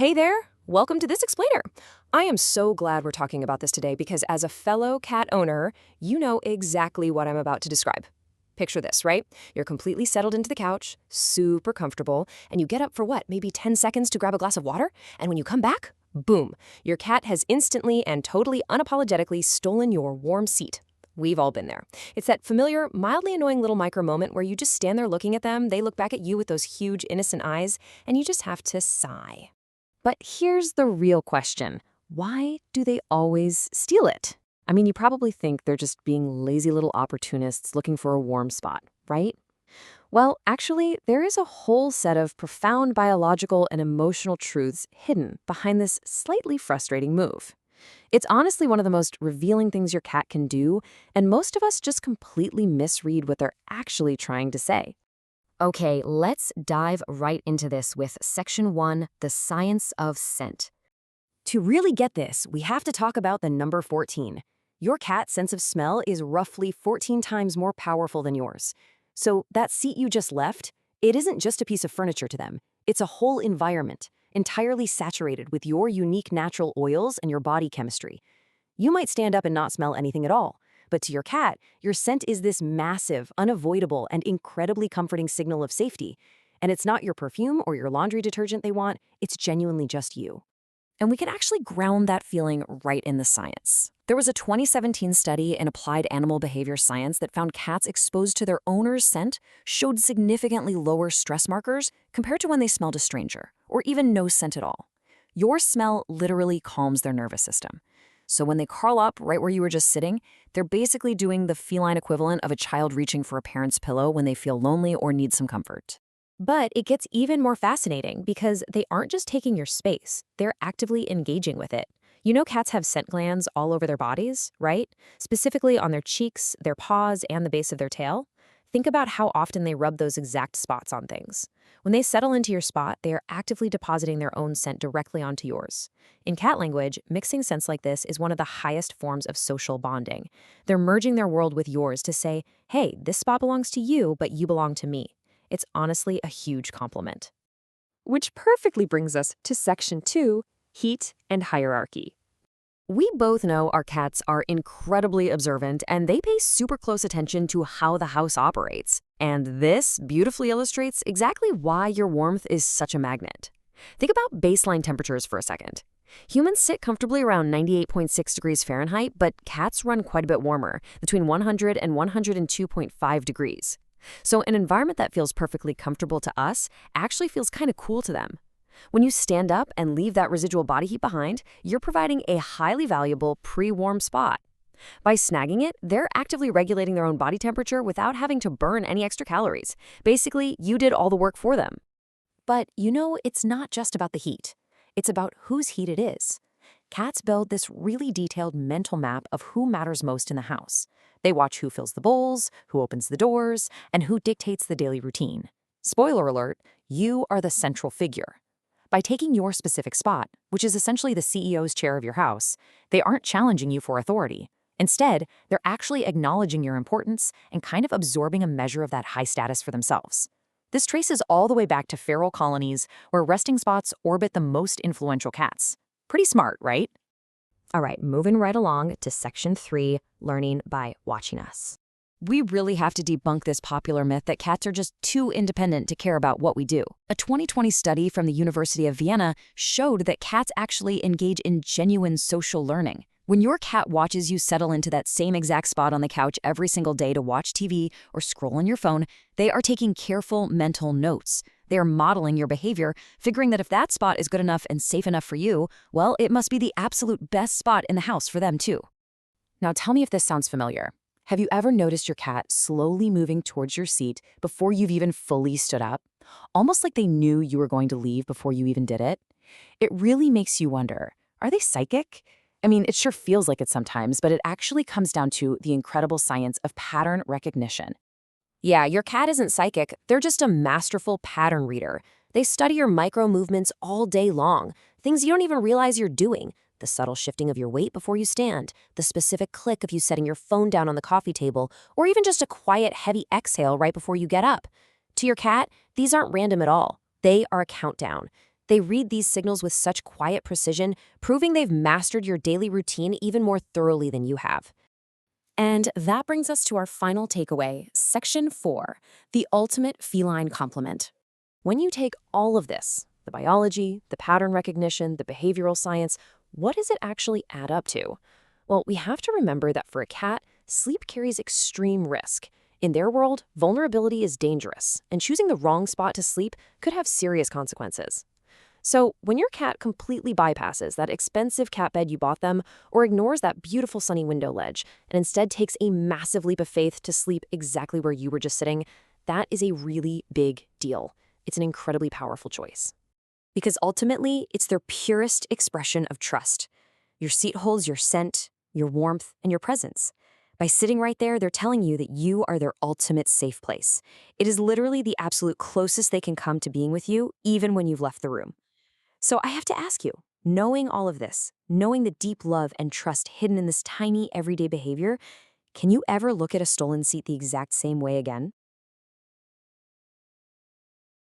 Hey there! Welcome to This Explainer. I am so glad we're talking about this today because as a fellow cat owner, you know exactly what I'm about to describe. Picture this, right? You're completely settled into the couch, super comfortable, and you get up for what, maybe 10 seconds to grab a glass of water? And when you come back, boom, your cat has instantly and totally unapologetically stolen your warm seat. We've all been there. It's that familiar, mildly annoying little micro moment where you just stand there looking at them, they look back at you with those huge, innocent eyes, and you just have to sigh. But here's the real question. Why do they always steal it? I mean, you probably think they're just being lazy little opportunists looking for a warm spot, right? Well, actually, there is a whole set of profound biological and emotional truths hidden behind this slightly frustrating move. It's honestly one of the most revealing things your cat can do, and most of us just completely misread what they're actually trying to say. Okay, let's dive right into this with Section 1, the science of scent. To really get this, we have to talk about the number 14. Your cat's sense of smell is roughly 14 times more powerful than yours. So that seat you just left, it isn't just a piece of furniture to them. It's a whole environment, entirely saturated with your unique natural oils and your body chemistry. You might stand up and not smell anything at all. But to your cat, your scent is this massive, unavoidable, and incredibly comforting signal of safety. And it's not your perfume or your laundry detergent they want, it's genuinely just you. And we can actually ground that feeling right in the science. There was a 2017 study in Applied Animal Behavior Science that found cats exposed to their owner's scent showed significantly lower stress markers compared to when they smelled a stranger, or even no scent at all. Your smell literally calms their nervous system. So when they curl up right where you were just sitting, they're basically doing the feline equivalent of a child reaching for a parent's pillow when they feel lonely or need some comfort. But it gets even more fascinating because they aren't just taking your space, they're actively engaging with it. You know cats have scent glands all over their bodies, right? Specifically on their cheeks, their paws, and the base of their tail. Think about how often they rub those exact spots on things. When they settle into your spot, they are actively depositing their own scent directly onto yours. In cat language, mixing scents like this is one of the highest forms of social bonding. They're merging their world with yours to say, hey, this spot belongs to you, but you belong to me. It's honestly a huge compliment. Which perfectly brings us to Section 2, heat and hierarchy. We both know our cats are incredibly observant and they pay super close attention to how the house operates. And this beautifully illustrates exactly why your warmth is such a magnet. Think about baseline temperatures for a second. Humans sit comfortably around 98.6 degrees Fahrenheit, but cats run quite a bit warmer, between 100 and 102.5 degrees. So an environment that feels perfectly comfortable to us actually feels kind of cool to them. When you stand up and leave that residual body heat behind, you're providing a highly valuable pre-warm spot. By snagging it, they're actively regulating their own body temperature without having to burn any extra calories. Basically, you did all the work for them. But you know, it's not just about the heat. It's about whose heat it is. Cats build this really detailed mental map of who matters most in the house. They watch who fills the bowls, who opens the doors, and who dictates the daily routine. Spoiler alert, you are the central figure. By taking your specific spot, which is essentially the CEO's chair of your house, they aren't challenging you for authority. Instead, they're actually acknowledging your importance and kind of absorbing a measure of that high status for themselves. This traces all the way back to feral colonies where resting spots orbit the most influential cats. Pretty smart, right? All right, moving right along to Section 3, learning by watching us. We really have to debunk this popular myth that cats are just too independent to care about what we do. A 2020 study from the University of Vienna showed that cats actually engage in genuine social learning. When your cat watches you settle into that same exact spot on the couch every single day to watch TV or scroll on your phone, they are taking careful mental notes. They are modeling your behavior, figuring that if that spot is good enough and safe enough for you, well, it must be the absolute best spot in the house for them too. Now tell me if this sounds familiar. Have you ever noticed your cat slowly moving towards your seat before you've even fully stood up? Almost like they knew you were going to leave before you even did it? It really makes you wonder, are they psychic? I mean, it sure feels like it sometimes, but it actually comes down to the incredible science of pattern recognition. Yeah, your cat isn't psychic, they're just a masterful pattern reader. They study your micro movements all day long, things you don't even realize you're doing. The subtle shifting of your weight before you stand, the specific click of you setting your phone down on the coffee table, or even just a quiet, heavy exhale right before you get up. To your cat, these aren't random at all. They are a countdown. They read these signals with such quiet precision, proving they've mastered your daily routine even more thoroughly than you have. And that brings us to our final takeaway, Section 4, the ultimate feline complement. When you take all of this, the biology, the pattern recognition, the behavioral science, what does it actually add up to? Well, we have to remember that for a cat, sleep carries extreme risk. In their world, vulnerability is dangerous, and choosing the wrong spot to sleep could have serious consequences. So, when your cat completely bypasses that expensive cat bed you bought them or ignores that beautiful sunny window ledge and instead takes a massive leap of faith to sleep exactly where you were just sitting, that is a really big deal. It's an incredibly powerful choice. Because ultimately, it's their purest expression of trust. Your seat holds your scent, your warmth, and your presence. By sitting right there, they're telling you that you are their ultimate safe place. It is literally the absolute closest they can come to being with you, even when you've left the room. So I have to ask you, knowing all of this, knowing the deep love and trust hidden in this tiny everyday behavior, can you ever look at a stolen seat the exact same way again?